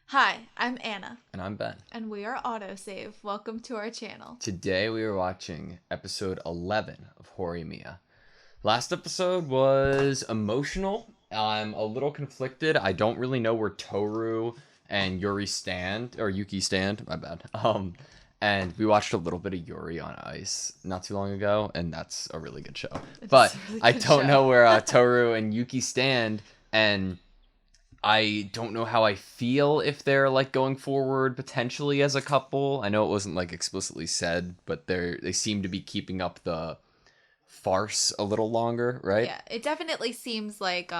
Hi, I'm Anna, And I'm Ben. and we are AutoSave. Welcome to our channel. Today we are watching episode 11 of Horimiya. Last episode was emotional. I'm a little conflicted. I don't really know where Toru and Yuri stand, or Yuki stand, my bad. And we watched a little bit of Yuri on Ice not too long ago, and that's a really good show. It's But a really I good don't show. know where Toru and Yuki stand, and I don't know how I feel if they're like going forward potentially as a couple. I know it wasn't like explicitly said, but they seem to be keeping up the farce a little longer, right? Yeah, it definitely seems like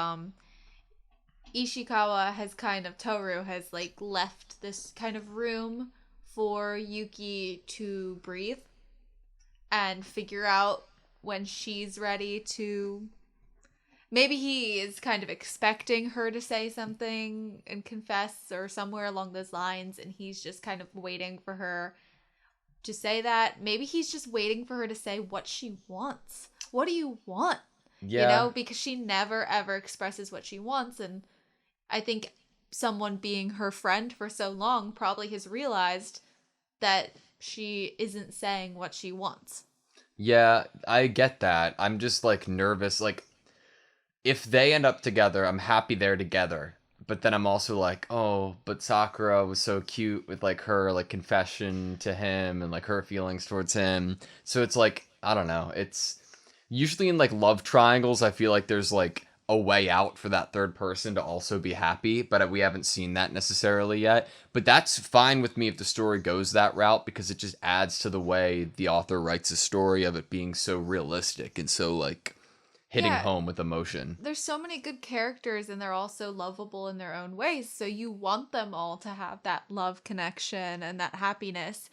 Ishikawa has Toru has like left this kind of room for Yuki to breathe and figure out when she's ready to. Maybe he is kind of expecting her to say something and confess or somewhere along those lines, and he's just kind of waiting for her to say that. Maybe he's just waiting for her to say what she wants. What do you want? Yeah. Because she never ever expresses what she wants. And I think someone being her friend for so long probably has realized that she isn't saying what she wants. Yeah, I get that. I'm just like nervous. Like, if they end up together, I'm happy they're together. But then I'm also like, oh, but Sakura was so cute with like her like confession to him and like her feelings towards him. So it's like, I don't know. It's usually in like love triangles, I feel like there's like a way out for that third person to also be happy, but we haven't seen that necessarily yet. But that's fine with me if the story goes that route because it just adds to the way the author writes a story of it being so realistic and so like hitting Yeah, home with emotion. there's so many good characters and they're all so lovable in their own ways. So you want them all to have that love connection and that happiness.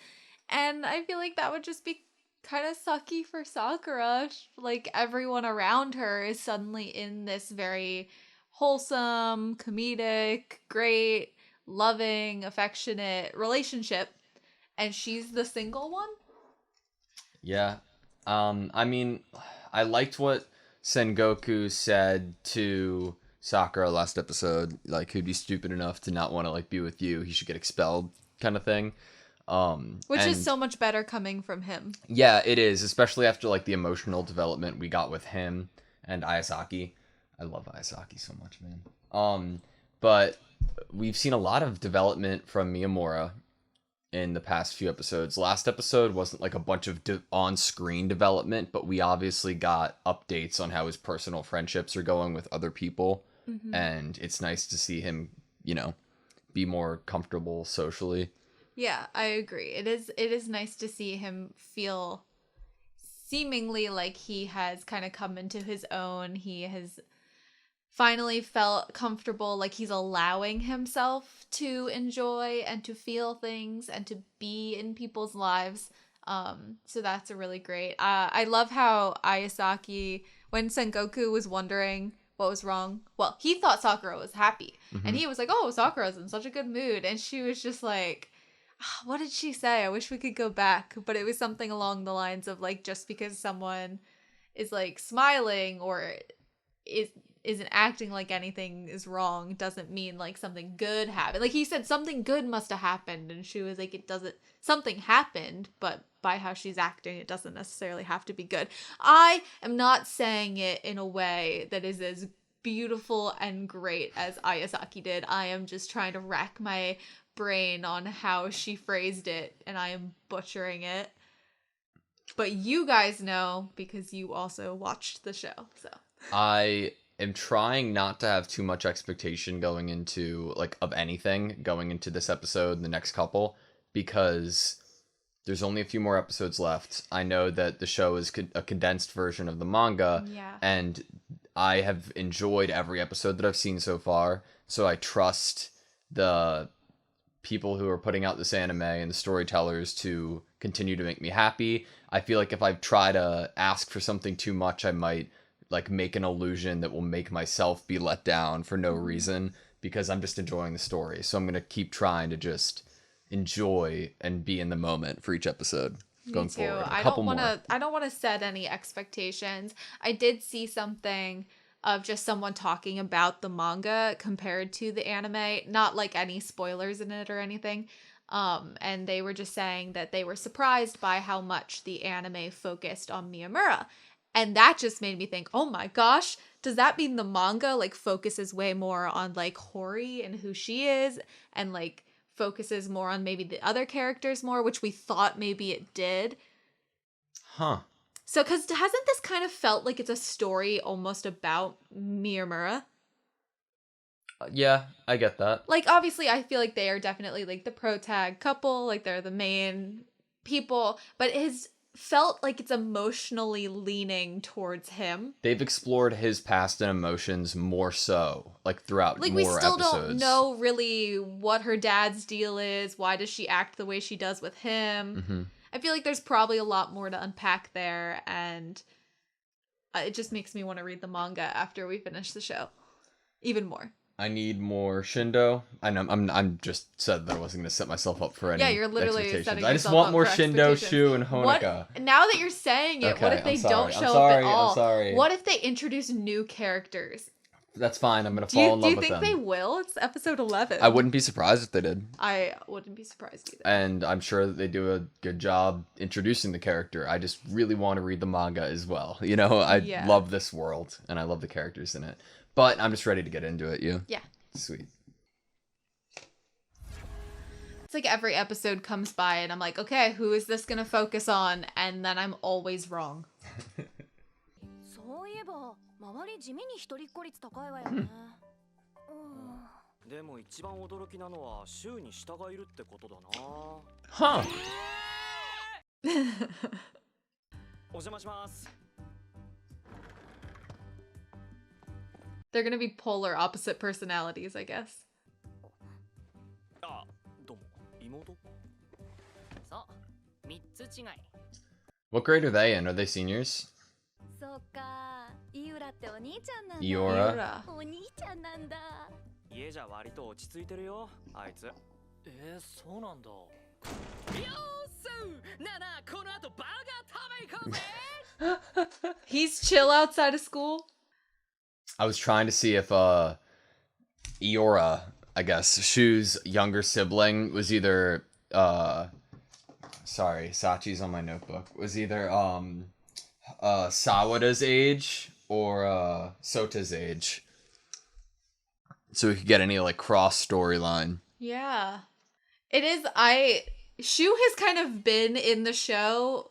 And I feel like that would just be kind of sucky for Sakura. Like everyone around her is suddenly in this very wholesome, comedic, great, loving, affectionate relationship. And she's the single one? Yeah. I mean, I liked what Sengoku said to Sakura last episode. Like, who'd be stupid enough to not want to like be with you? He should get expelled, kind of thing. Which is And so much better coming from him. yeah, it is, especially after like the emotional development we got with him and Ayasaki. I love Ayasaki so much, man. But we've seen a lot of development from Miyamura in the past few episodes. Last episode wasn't like a bunch of on-screen development, but we obviously got updates on how his personal friendships are going with other people, Mm-hmm. and it's nice to see him, be more comfortable socially. Yeah, I agree. It is nice to see him feel seemingly like he has kind of come into his own. He has finally felt comfortable, like he's allowing himself to enjoy and to feel things and to be in people's lives. So that's a really great. I love how Ayasaki, when Sengoku was wondering what was wrong, well, he thought Sakura was happy, and Hmm. he was like, "Oh, Sakura's in such a good mood," and she was just like, what did she say? I wish we could go back, but it was something along the lines of like, just because someone is like smiling or is isn't acting like anything is wrong doesn't mean like something good happened. Like he said something good must have happened, and she was like, it doesn't, something happened, but by how she's acting it doesn't necessarily have to be good. I am not saying it in a way that is as beautiful and great as Ayasaki did. I am just trying to rack my brain on how she phrased it, and I am butchering it. But you guys know because you also watched the show. So I am trying not to have too much expectation going into like of anything going into this episode and the next couple because there's only a few more episodes left. I know that the show is a condensed version of the manga, yeah. and I have enjoyed every episode that I've seen so far. So I trust the people who are putting out this anime and the storytellers to continue to make me happy. I feel like if I try to ask for something too much, I might like make an illusion that will make myself be let down for no reason because I'm just enjoying the story. So I'm going to keep trying to just enjoy and be in the moment for each episode Me going too. forward. A I couple don't want more. to I don't want to set any expectations. I did see something of just someone talking about the manga compared to the anime, not like any spoilers in it or anything. And they were just saying that they were surprised by how much the anime focused on Miyamura. And that just made me think, oh my gosh, does that mean the manga like focuses way more on like Hori and who she is, and like focuses more on maybe the other characters more, which we thought maybe it did? Huh. So, because hasn't this kind of felt like it's a story almost about Miyamura? Yeah, I get that. Like, obviously, I feel like they are definitely like the pro-tag couple, like they're the main people, but it has felt like it's emotionally leaning towards him. They've explored his past and emotions more so, like throughout Like, more we still episodes. don't know really what her dad's deal is. Why does she act the way she does with him? Mm-hmm. I feel like there's probably a lot more to unpack there, and it just makes me want to read the manga after we finish the show. Even more. I need more Shindo. I know I'm just said that I wasn't gonna set myself up for any. Yeah, you're literally expectations. setting I just yourself want up more for Shindo, expectations. Shu, and Honoka. What, now that you're saying it, what Okay, if they I'm sorry. don't I'm show sorry, up at all? I'm sorry. What if they introduce new characters? That's fine. I'm gonna Do you fall in love with think them. they will? It's episode 11. I wouldn't be surprised if they did. I wouldn't be surprised either. And I'm sure that they do a good job introducing the character. I just really want to read the manga as well. You know, I Yeah. love this world and I love the characters in it. But I'm just ready to get into it. You? Yeah. Sweet. It's like every episode comes by and I'm like, okay, who is this gonna focus on? And then I'm always wrong. そういえば周り地味に一人っ子率高いわよね。でも一番驚きなのは週に下がいるってことだな。Huh. お邪魔します。 They're gonna be polar opposite personalities, I guess. あ、どうも。妹？そう、三つ違い。 What grade are they in? Are they seniors? そうか、イウラってお兄ちゃんなんだ。 Iora? お兄ちゃんなんだ。家じゃ割と落ち着いてるよ、あいつ。そうなんだ。よーす、なあなあ、この後バーガー食べ行こうぜ。 He's chill outside of school. I was trying to see if Iora, I guess, Shu's younger sibling was either sorry, Sachi's on my notebook. Was either Sawada's age or Sota's age. So we could get any like cross storyline. Yeah. It is Shu has kind of been in the show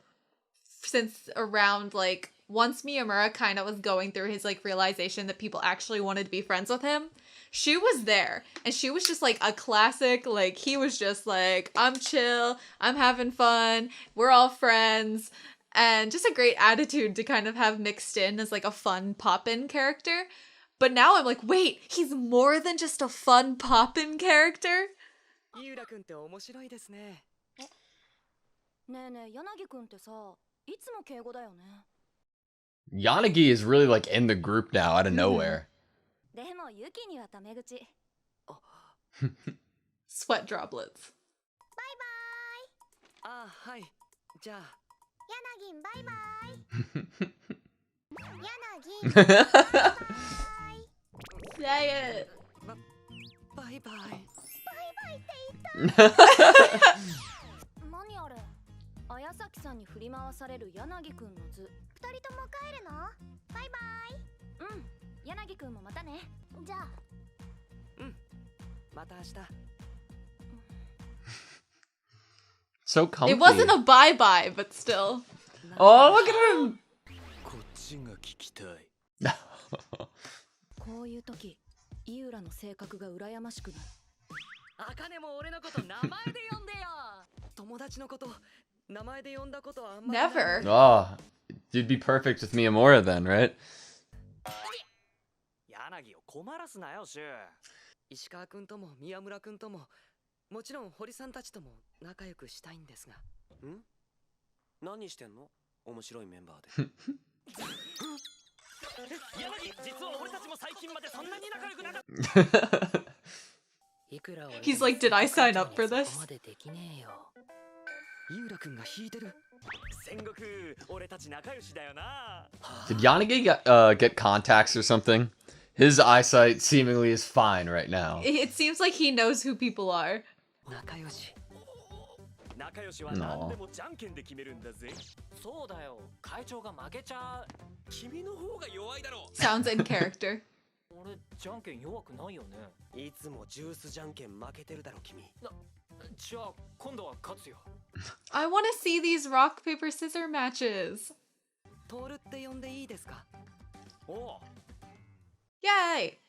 since around like once Miyamura kind of was going through his like realization that people actually wanted to be friends with him. Shu was there, and Shu was just like a classic, like he was just like, I'm chill, I'm having fun, we're all friends, and just a great attitude to kind of have mixed in as like a fun pop-in character. But now I'm like, wait, he's more than just a fun pop-in character? 井浦くんって面白いですね。ねえねえ、柳くんってさ、いつも敬語だよね。 Yanagi is really like in the group now out of nowhere. でもユキにはタメ口。 Sweat droplets. あ、はい。じゃあ。柳バイバイ。柳。 Say it. バイバイ。何あれ？綾崎さんに振り回される柳くんの図。二人とも帰るの？バイバイ。うん。柳くんもまたね。じゃあ。うん。また明日。 So comfy. It wasn't a bye-bye, but still. Oh, look at him! こっちが聞きたい。こういう時、井浦の性格が羨ましくなる。茜も俺のこと名前で呼んでよ。友達のこと名前で呼んだことはあんまり。 Never. Oh, you'd be perfect with Miyamura then, right? 柳を困らすなよ、シュ。石川くんとも宮村くんとも、もちろん堀さんたちとも仲良くしたいんですが。ん？何してんの？面白いメンバーで。柳、実は俺たちも最近までそんなに仲良くなかった。 He's like, did I sign up for this? 井浦くんが弾いてる。Did Yanagi get contacts or something? His eyesight seemingly is fine right now. It seems like he knows who people are. No. Sounds in character. I want to see these rock, paper, scissors matches. Yay!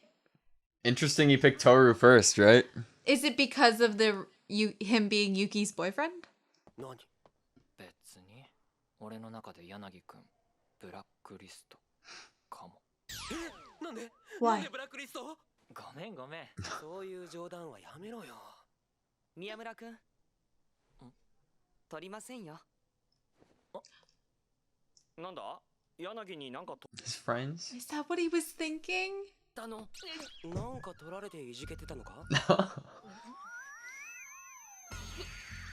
Interesting you picked Toru first, right? Is it because of him being Yuki's boyfriend? Why? ごめんごめん。そういう冗談はやめろよ。宮村くん。取りませんよ。なんだ？柳になんか His friends? Is that what he was thinking? なんか取られていじけてたのか？う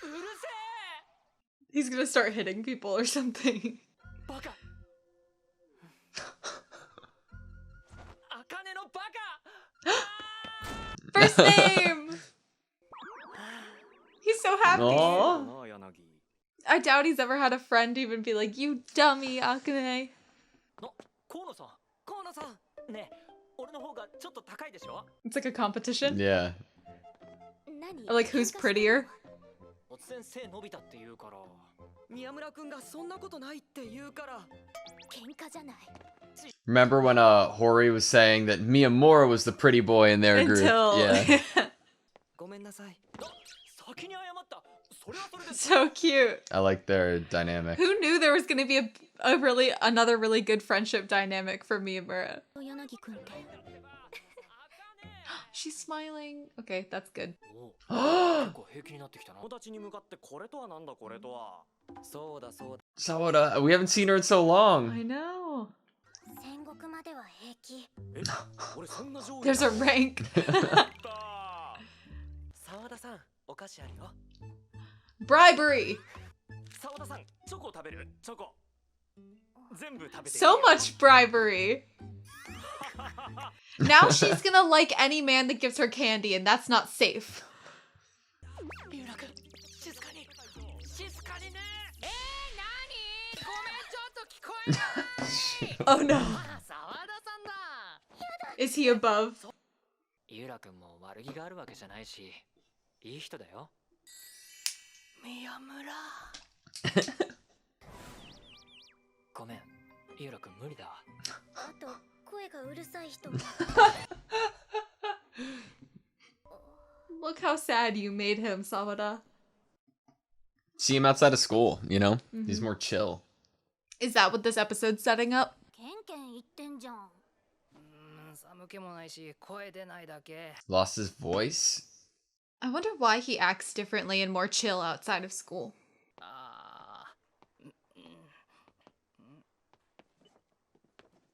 るせえ！ He's gonna start hitting people or something. バカ。茜のバカ。 First name! He's so happy. Aww. I doubt he's ever had a friend even be like, you dummy, Akane. It's like a competition. Yeah. Or like who's prettier. Remember when Hori was saying that Miyamura was the pretty boy in their group? Until... Yeah. So cute. I like their dynamic. Who knew there was gonna be another really good friendship dynamic for Miyamura? She's smiling. Okay, that's good. Sawada, we haven't seen her in so long. I know. There's a rank. Bribery. So much bribery. Now she's gonna like any man that gives her candy, and that's not safe. Oh no. Is he above? 井浦君も悪気があるわけじゃないし、いい人だよ。宮村。ごめん、井浦君無理だわ。あと声がうるさい人も。Look how sad you made him, Sawada. See him outside of school, you know? He's more chill. Is that what this episode's setting up? じゃん。寒気もないし、声出ないだけ。 Lost his voice? I wonder why he acts differently and more chill outside of school.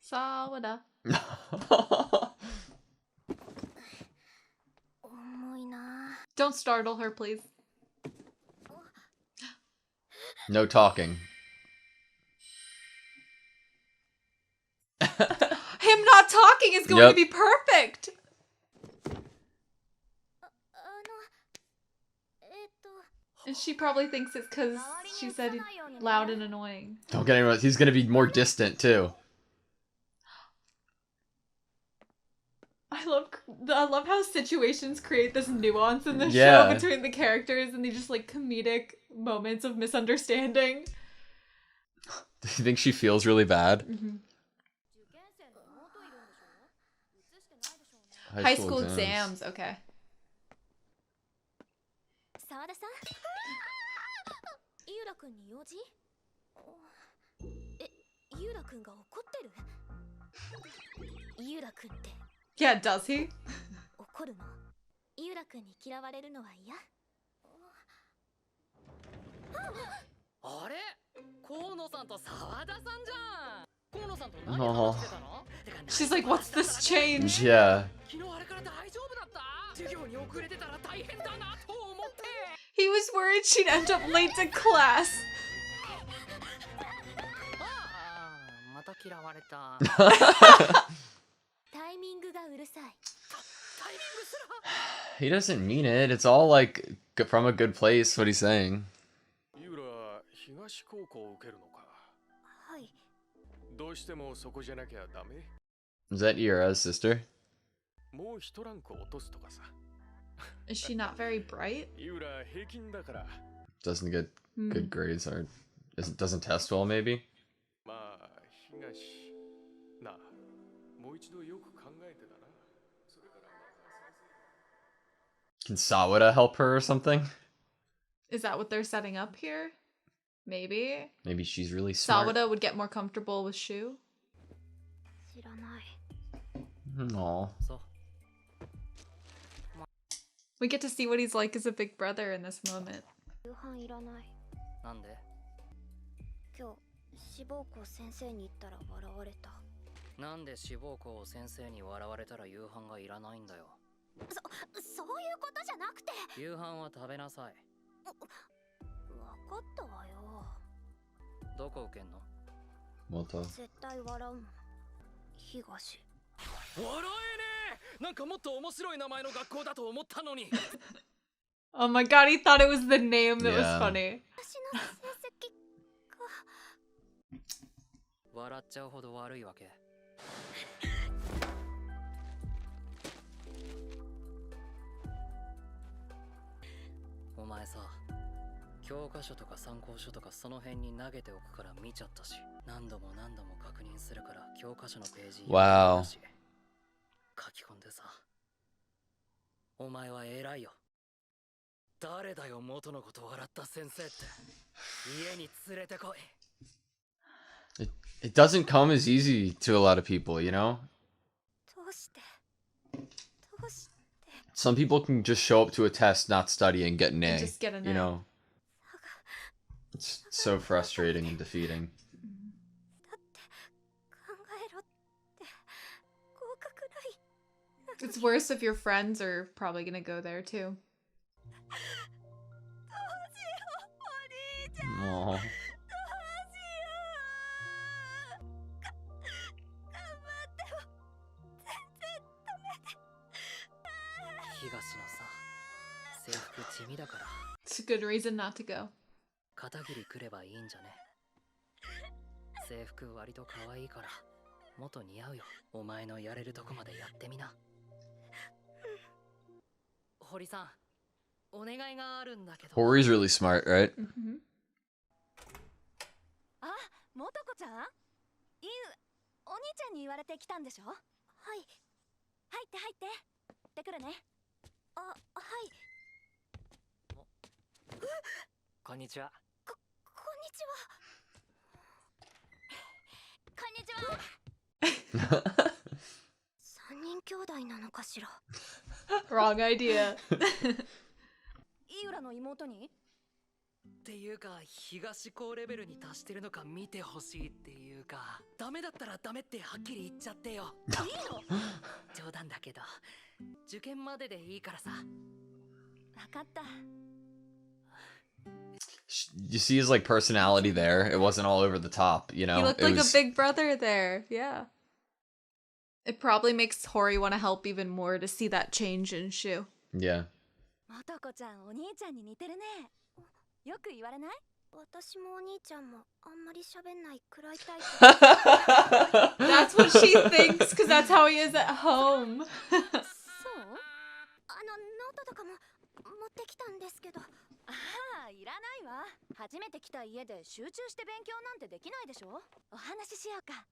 Sawada. Don't startle her, please. No talking. Him not talking is going to be perfect! And she probably thinks it's because she said he's loud and annoying. Don't get anyone. He's gonna be more distant too. I love how situations create this nuance in the show between the characters, and they just like comedic moments of misunderstanding. Do you think she feels really bad? High school exams, okay. Yeah, does he? あれ河野さんと沢田さんじゃん。河野さんと何話してたの？ She's like, what's this change? Yeah. 昨日あれから大丈夫だった？授業に遅れてたら大変だなと思って。 He was worried she'd end up late to class. 嫌われた。タイミングがうるさい。タイミングすら。He doesn't mean it. It's all like from a good place. What he's saying. ユーラは東高校を受けるのか。はい。どうしてもそこじゃなきゃダメ？ Is that Yura's sister? もう一ランク落とすとかさ。Is she not very bright? ユーラ平均だから。Doesn't get Hmm. good grades or doesn't test well, maybe? まあ、東。なあ、もう一度よく考えてだな。それからまた先生。 Can Sawada help her or something? Is that what they're setting up here? Maybe. Maybe she's really smart. Sawada would get more comfortable with Shu. 知らない。 Aw. そう。 We get to see what he's like as a big brother in this moment. 夕飯いらない。なんで？今日志望校先生に言ったら笑われた。なんで志望校先生に笑われたら夕飯がいらないんだよ。そういうことじゃなくて。夕飯は食べなさい。わかったわよ。どこ受けんの？Moto. 絶対笑うもん。東。笑えねえ。なんかもっと面白い名前の学校だと思ったのに。Oh my god, he thought it was the name that was Yeah. funny. 私の成績が。笑っちゃうほど悪いわけ。お前さ、教科書とか参考書とかその辺に投げておくから見ちゃったし、何度も何度も確認するから教科書のページ Wow. 書き込んでさ。お前は偉いよ。誰だよ元のこと笑った先生って。家に連れてこい。It doesn't come as easy to a lot of people, you know? どうして。 Some people can just show up to a test, not study, and get an And A. just get an You A. know? It's so frustrating and defeating. だって考えろって合格ライン。 It's worse if your friends are probably gonna go there too. どうしようお兄ちゃん。 Aw. どうしよう。頑張っても全然ダメで。東のさ、制服地味だから It's a good reason not to go. 片桐来ればいいんじゃね。制服割と可愛いから元似合うよ。お前のやれるとこまでやってみな。堀さん、お願いがあるんだけど。 Hori's really smart, right? Mm-hmm. あ、もとこちゃん。お兄ちゃんに言われてきたんでしょ。はい。入って入って。行ってくるね。あ、はい。こんにちは。こんにちは。こんにちは。三人兄弟なのかしら。 Wrong idea. 井浦の妹に。っていうか、東高レベルに達してるのか見てほしいっていうか、ダメだったらダメってはっきり言っちゃってよ。いいの？冗談だけど、受験まででいいからさ。わかった。 You see his like personality there. It wasn't all over the top, you know? He looked It like was- a big brother there. Yeah. It probably makes Hori want to help even more to see that change in Shu. Yeah. もとこちゃん、お兄ちゃんに似てるね。よく言われない？私もお兄ちゃんもあんまり喋んない暗いタイプ。 That's what she thinks, because that's how he is at home. そう？ノートとかも持ってきたんですけど。ああ、いらないわ。初めて来た家で集中して勉強なんてできないでしょ。お話ししようか。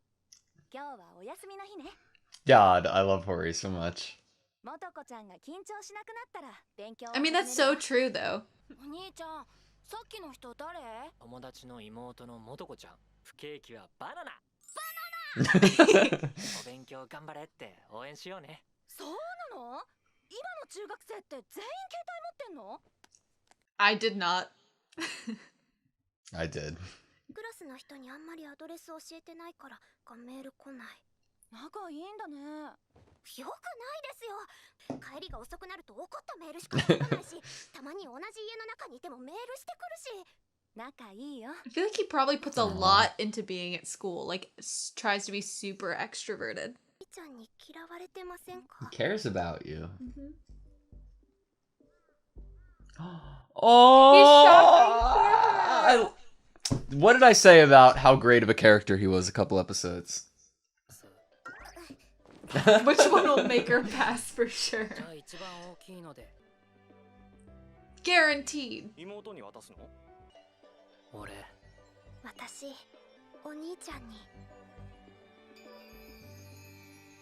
今日はお休みの日ね。 God, I love Hori so much. もとこちゃんが緊張しなくなったら勉強を I mean, that's so true, though. お兄ちゃん、さっきの人誰？友達の妹の元子ちゃん。不景気はバナナ。お勉強頑張れって応援しようね。そうなの？今の中学生って全員携帯持ってんの？ I did not. I did. クラスの人にあんまりアドレス教えてないからメール来ない。仲いいんだね。よくないですよ。帰りが遅くなると怒ったメールしか届かないし、たまに同じ家の中にいてもメールしてくるし。仲いいよ。 I feel like he probably puts a lot into being at school. Like, tries to be super extroverted. ちゃんに嫌われてません He か？ cares about you. Mm-hmm. Oh! What did I say about how great of a character he was a couple episodes? Which one will make her pass for sure? じゃあ一番大きいので Guaranteed. 妹に渡すの？俺私、お兄ちゃんに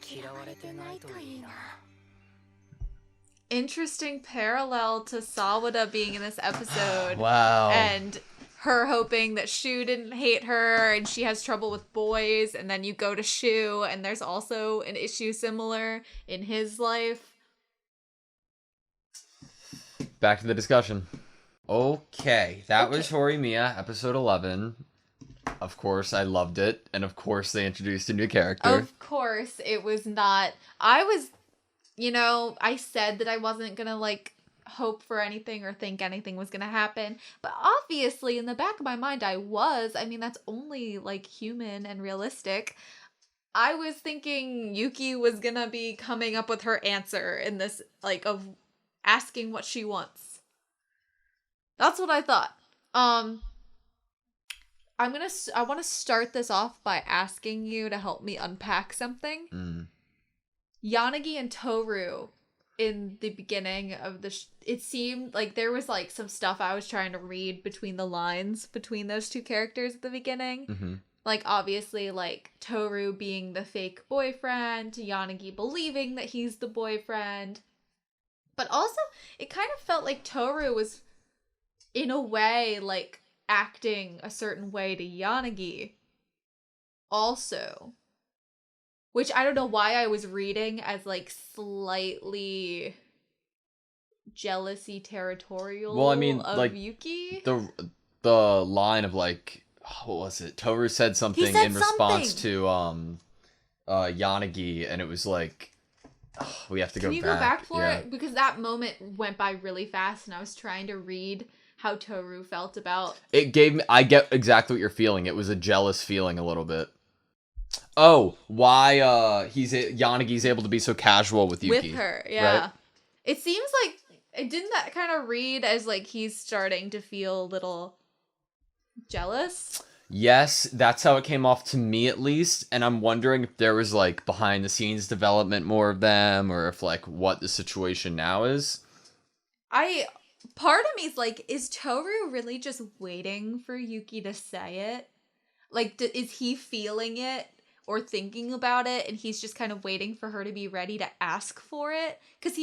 嫌われてないといいな。 Interesting parallel to Sawada being in this episode. Wow. And her hoping that Shu didn't hate her and she has trouble with boys, and then you go to Shu and there's also an issue similar in his life. Back to the discussion. Okay, that was Horimiya, episode 11. Of course, I loved it, and of course they introduced a new character. Of course, it was not. I was, I said that I wasn't gonna, hope for anything or think anything was gonna happen. But obviously, in the back of my mind, I was. I mean, that's only, human and realistic. I was thinking Yuki was gonna be coming up with her answer in this, of asking what she wants. That's what I thought. I want to start this off by asking you to help me unpack something. Yanagi and Toru, in the beginning of it seemed like there was some stuff I was trying to read between the lines between those two characters at the beginning. Mm-hmm. Obviously, Toru being the fake boyfriend, Yanagi believing that he's the boyfriend. But also, it kind of felt like Toru was, in a way, acting a certain way to Yanagi also. Which I don't know why I was reading as slightly jealousy territorial of Yuki. The line of what was it? Toru said something in response to Yanagi, and it was we have to go back. Can you go back for it? Because that moment went by really fast and I was trying to read how Toru felt about it. I get exactly what you're feeling. It was a jealous feeling a little bit. Oh, why Yanagi's able to be so casual with Yuki. With her, yeah. Right? It seems didn't that kind of read as he's starting to feel a little jealous? Yes, that's how it came off to me at least, and I'm wondering if there was behind the scenes development more of them, or if what the situation now is. Part of me is is Toru really just waiting for Yuki to say it? Is he feeling it or thinking about it, and he's just kind of waiting for her to be ready to ask for it? Because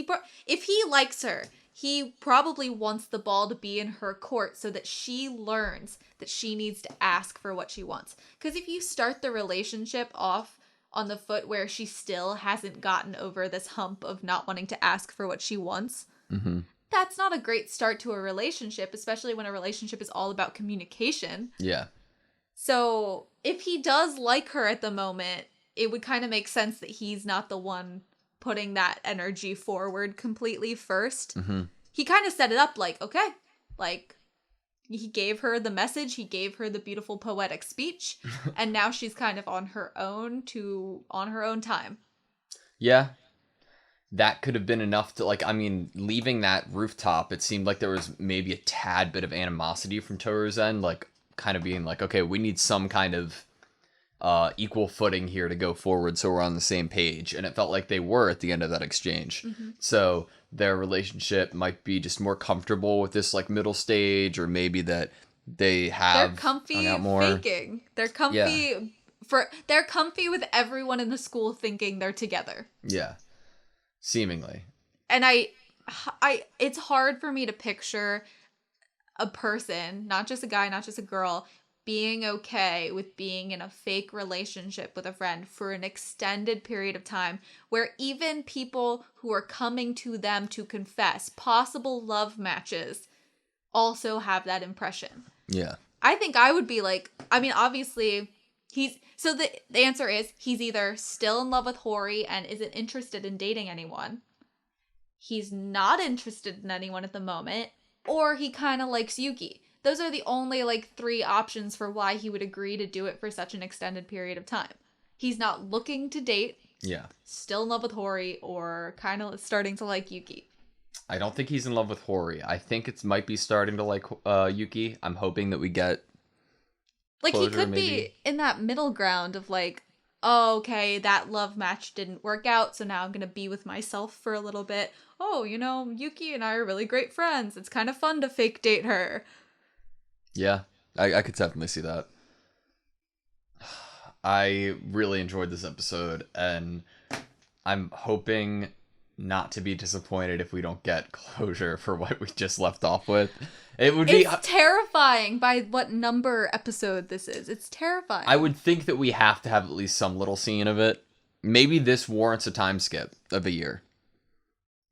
if he likes her, he probably wants the ball to be in her court so that she learns that she needs to ask for what she wants. Because if you start the relationship off on the foot where she still hasn't gotten over this hump of not wanting to ask for what she wants, that's not a great start to a relationship, especially when a relationship is all about communication. Yeah. So if he does like her at the moment, it would kind of make sense that he's not the one putting that energy forward completely first. Mm-hmm. He kind of set it up okay, he gave her the message, he gave her the beautiful poetic speech, and now she's kind of on her own time. Yeah. That could have been enough to leaving that rooftop, it seemed like there was maybe a tad bit of animosity from Toru's end, kind of being okay, we need some kind of equal footing here to go forward so we're on the same page. And it felt like they were at the end of that exchange. Mm-hmm. So their relationship might be just more comfortable with this middle stage, or maybe that they have they're comfy hung out more. faking. They're comfy they're comfy with everyone in the school thinking they're together. Yeah. Seemingly. And it's hard for me to picture a person, not just a guy, not just a girl, being okay with being in a fake relationship with a friend for an extended period of time, where even people who are coming to them to confess possible love matches also have that impression. Yeah. I think I would be obviously the answer is he's either still in love with Hori and isn't interested in dating anyone, he's not interested in anyone at the moment, or he kind of likes Yuki. those are the only like 3 options for why he would agree to do it for such an extended period of time. He's not looking to date, Yeah. still in love with Hori, or kind of starting to like Yuki. I don't think he's in love with Hori. I think it might be starting to like Yuki. I'm hoping that we get Like, closure, he could maybe. be in that middle ground of like, oh, okay, that love match didn't work out, so now I'm gonna be with myself for a little bit. Oh, you know, Yuki and I are really great friends. It's kind of fun to fake date her. Yeah, I could definitely see that. I really enjoyed this episode, and I'm hoping not to be disappointed if we don't get closure for what we just left off with. It would be... It's terrifying by what number episode this is. It's terrifying. I would think that we have to have at least some little scene of it. Maybe this warrants a time skip of a year.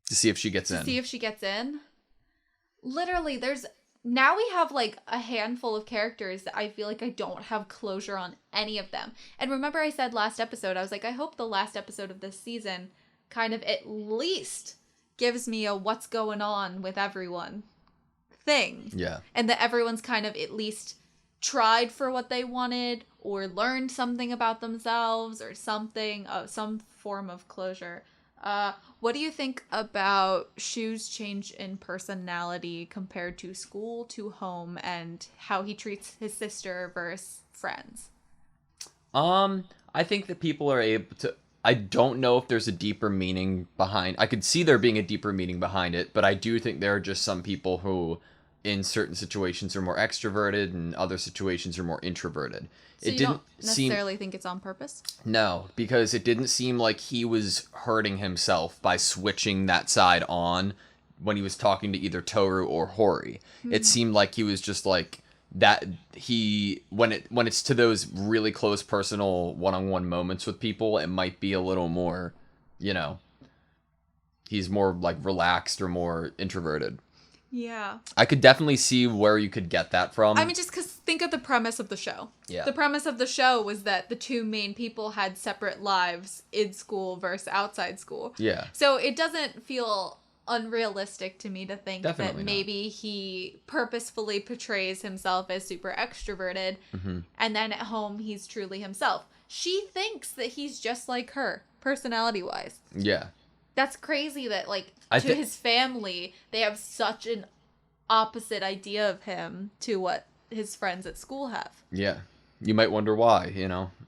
To see if she gets in. To see if she gets in. Literally, now we have like a handful of characters that I feel like I don't have closure on any of them. And remember I said last episode, I was like, I hope the last episode of this season kind of at least gives me a what's going on with everyone thing. Yeah. And that everyone's kind of at least tried for what they wanted or learned something about themselves or something, some form of closure. What do you think about Shu's change in personality compared to school to home and how he treats his sister versus friends? I think that people are able to... I don't know if there's a deeper meaning behind... I could see there being a deeper meaning behind it, but I do think there are just some people who, in certain situations, are more extroverted and other situations are more introverted. So you don't necessarily think it's on purpose? No, because it didn't seem like he was hurting himself by switching that side on when he was talking to either Toru or Hori. It seemed like he was just like that. He when it's to those really close personal one-on-one moments with people, it might be a little more, he's more like relaxed or more introverted. Yeah. I could definitely see where you could get that from. I mean, just because think of the premise of the show. Yeah. The premise of the show was that the 2 main people had separate lives in school versus outside school. Yeah. So it doesn't feel unrealistic to me to think Definitely that not. maybe he purposefully portrays himself as super extroverted Mm-hmm. and then at home he's truly himself. She thinks that he's just like her, personality-wise. Yeah. That's crazy that, like, I to thi- his family, they have such an opposite idea of him to what his friends at school have. Yeah. You might wonder why,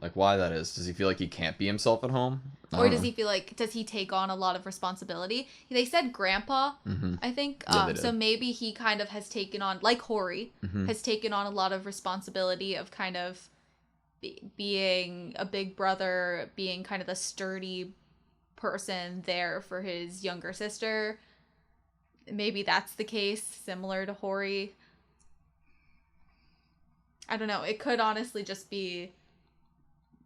like why that is. Does he feel like he can't be himself at home? Or does he feel like, does he take on a lot of responsibility? They said grandpa, I think. Yeah, they So did. maybe he kind of has taken on, like Hori, Mm-hmm. has taken on a lot of responsibility of kind of being a big brother, being kind of the sturdy person there for his younger sister. Maybe that's the case, similar to Hori. I don't know. It could honestly just be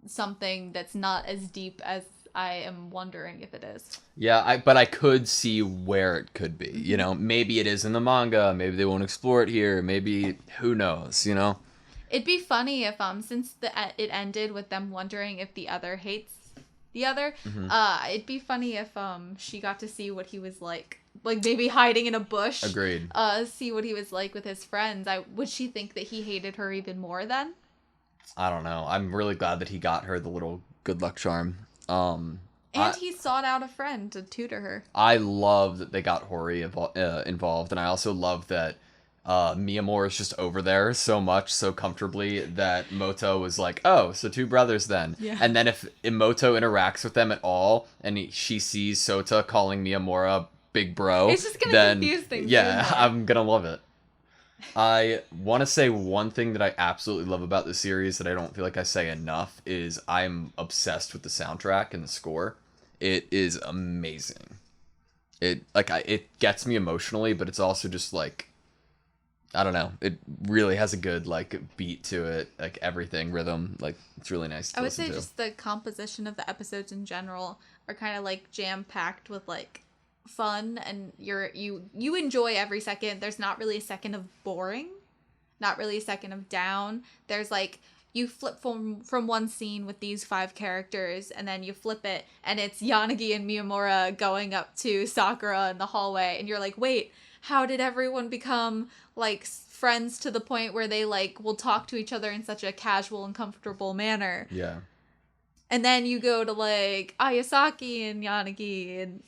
something that's not as deep as I am wondering if it is. Yeah, but I could see where it could be. Maybe it is in the manga. Maybe they won't explore it here. Maybe who knows? It'd be funny if since it ended with them wondering if the other hates the other. It'd be funny if she got to see what he was like maybe hiding in a bush. Agreed. See what he was like with his friends. Would she think that he hated her even more then? I don't know. I'm really glad that he got her the little good luck charm. And he sought out a friend to tutor her. I love that they got Hori involved, and I also love that Miyamura is just over there so much, so comfortably, that Moto was like, oh, so 2 brothers then. Yeah. And then if Moto interacts with them at all, and she sees Sota calling Miyamura big bro, It's just gonna then, confuse things yeah, even more. I'm gonna love it. I want to say one thing that I absolutely love about the series that I don't feel like I say enough is I'm obsessed with the soundtrack and the score. It is amazing. It gets me emotionally, but it's also just like, I don't know. It really has a good beat to it, everything, rhythm. It's really nice to I would listen say to. just the composition of the episodes in general are kind of jam packed with fun, and you enjoy every second. There's not really a second of boring, not really a second of down. There's you flip from one scene with these 5 characters, and then you flip it, and it's Yanagi and Miyamura going up to Sakura in the hallway, and you're like, wait, how did everyone become like friends to the point where they like will talk to each other in such a casual and comfortable manner. Yeah. And then you go to like Ayasaki and Yanagi, and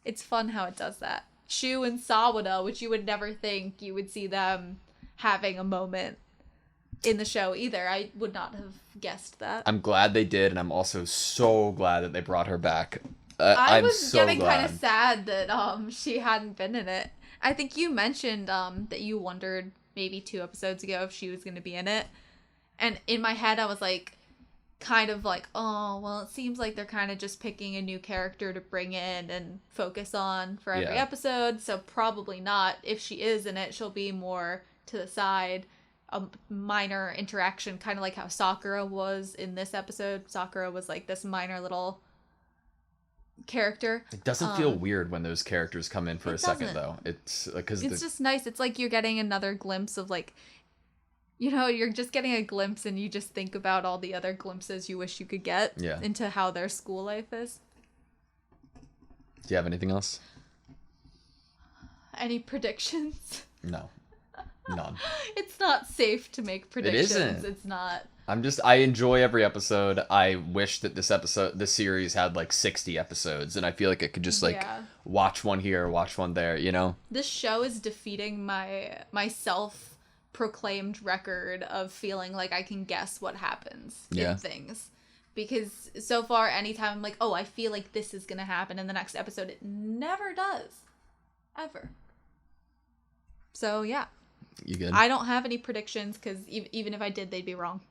it's fun how it does that. Shu and Sawada, which you would never think you would see them having a moment in the show either. I would not have guessed that. I'm glad they did, and I'm also so glad that they brought her back. I was so getting glad. kind of sad that she hadn't been in it. I think you mentioned that you wondered maybe 2 episodes ago if she was going to be in it. And in my head, I was like, kind of like, oh, well, it seems like they're kind of just picking a new character to bring in and focus on for every episode. So probably not. If she is in it, she'll be more to the side. A minor interaction, kind of like how Sakura was in this episode. Sakura was like this minor little character. It doesn't feel weird when those characters come in for a second, though. It's because it's just nice. It's like you're getting another glimpse of like, you're just getting a glimpse, and you just think about all the other glimpses you wish you could get into how their school life is. Do you have anything else? Any predictions? No. None. It's not safe to make predictions. It isn't. It's not. I enjoy every episode. this series had like 60 episodes, and I feel like I could just like watch one here, watch one there, This show is defeating my self-proclaimed record of feeling like I can guess what happens in things. Because so far, anytime I'm like, oh, I feel like this is going to happen in the next episode, it never does. Ever. So, yeah. You good? I don't have any predictions, because even if I did, they'd be wrong.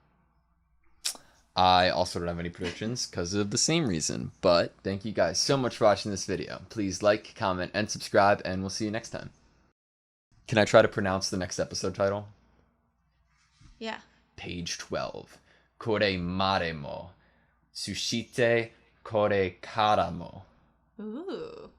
I also don't have any predictions because of the same reason. But thank you guys so much for watching this video. Please like, comment, and subscribe, and we'll see you next time. Can I try to pronounce the next episode title? Yeah. Page 12. Kore mare mo. Sushite kore kara mo. Ooh.